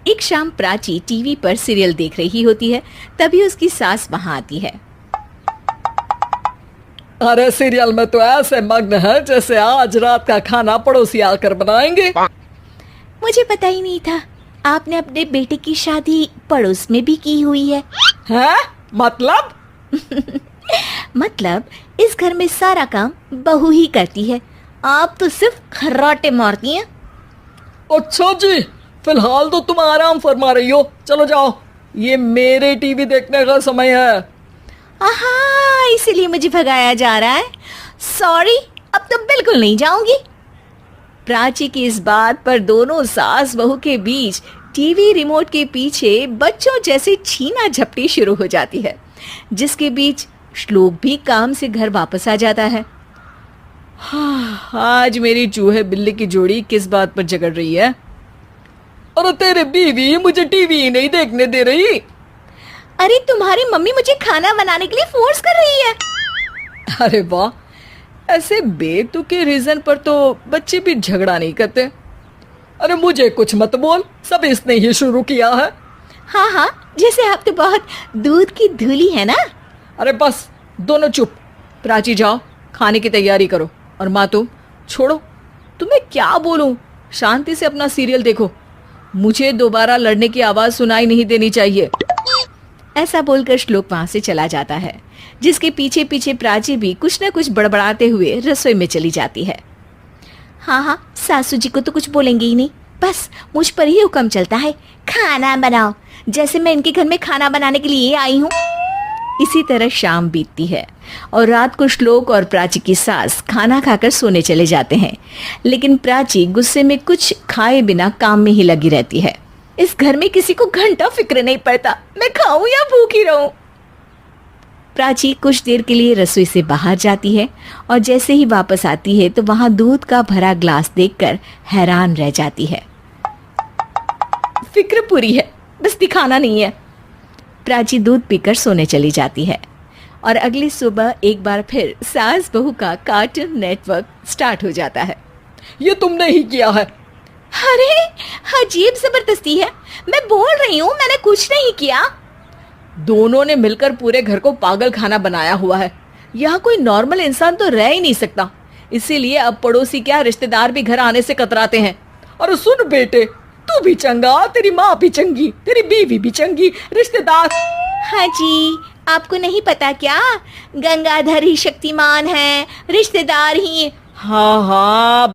एक शाम प्राची टीवी पर सीरियल देख रही होती है। तभी उसकी सास वहां आती है। अरे सीरियल में तो ऐसे मग्न है जैसे आज रात का खाना पड़ोसी आकर बनाएंगे। मुझे पता ही नहीं था आपने अपने बेटे की शादी पड़ोस में भी की हुई है। हैं? मतलब? मतलब इस घर में सारा काम बहू ही करती है, आप तो सिर्फ खर्राटे मारती हैं। अच्छा जी, फिलहाल तो तुम आराम फरमा रही हो। चलो जाओ, ये मेरे टीवी देखने का समय है। आहा, इसीलिए मुझे भगाया जा रहा है। सॉरी, अब तो बिल्कुल नहीं जाऊंगी। प्राची की इस बात पर दोनों सास बहू के बीच टीवी रिमोट के पीछे बच्चों जैसे छीना झपटी शुरू हो जाती है, जिसके बीच श्लोक भी काम से घर वापस आ जाता है। हाँ, आज मेरी चूहे बिल्ली की जोड़ी किस बात पर झगड़ रही है? अरे तेरे बीवी मुझे टीवी ही नहीं देखने दे रही। अरे तुम्हारी मम्मी मुझे खाना बनाने के लिए फोर्स कर रही है। अरे वाह, ऐसे बेतुके रीजन पर तो बच्चे भी झगड़ा नहीं करते। अरे मुझे कुछ मत बोल, सब इसने ही शुरू किया है। हाँ हाँ, जैसे आप तो बहुत दूध की धूली है ना। अरे बस, दोनों चुप। प्राची जाओ, खाने की तैयारी करो। और माँ तुम छोड़ो, तुम्हें क्या बोलूं, शांति से अपना सीरियल देखो। मुझे दोबारा लड़ने की आवाज सुनाई नहीं देनी चाहिए। ऐसा बोलकर श्लोक वहां से चला जाता है, जिसके पीछे पीछे प्राची भी कुछ न कुछ बड़बड़ाते हुए रसोई में चली जाती है। हाँ हाँ, सासू जी को तो कुछ बोलेंगे ही नहीं, बस मुझ पर ही हुक्म चलता है, खाना बनाओ, जैसे मैं इनके घर में खाना बनाने के लिए आई हूँ। इसी तरह शाम बीतती है और रात को श्लोक और प्राची की सास खाना खाकर सोने चले जाते हैं, लेकिन प्राची गुस्से में कुछ खाए बिना काम में ही लगी रहती है। इस घर में किसी को घंटा फिक्र नहीं पड़ता, मैं खाऊं या भूखी रहूं। प्राची कुछ देर के लिए रसोई से बाहर जाती है और जैसे ही वापस आती है तो वहां दूध का भरा ग्लास देखकर हैरान रह जाती है। फिक्र पूरी है, बस दिखाना नहीं है। प्राची दूध पीकर सोने चली जाती है और अगली सुबह एक बार फिर सास बहू का कार्टून नेटवर्क स्टार्ट हो जाता है। ये तुमने ही किया है। अरे अजीब जबरदस्ती है, मैं बोल रही हूँ मैंने कुछ नहीं किया। दोनों ने मिलकर पूरे घर को पागल खाना बनाया हुआ है। यहाँ कोई नॉर्मल इंसान तो रह ही नहीं सकता, इसीलिए अब पड़ोसी क्या रिश्तेदार भी घर आने से कतराते हैं। और सुन बेटे, तू भी चंगा, तेरी माँ भी चंगी, तेरी बीवी भी चंगी, रिश्तेदार। हाँ जी, आपको नहीं पता क्या, गंगाधर ही शक्तिमान है, रिश्तेदार ही। हाँ हाँ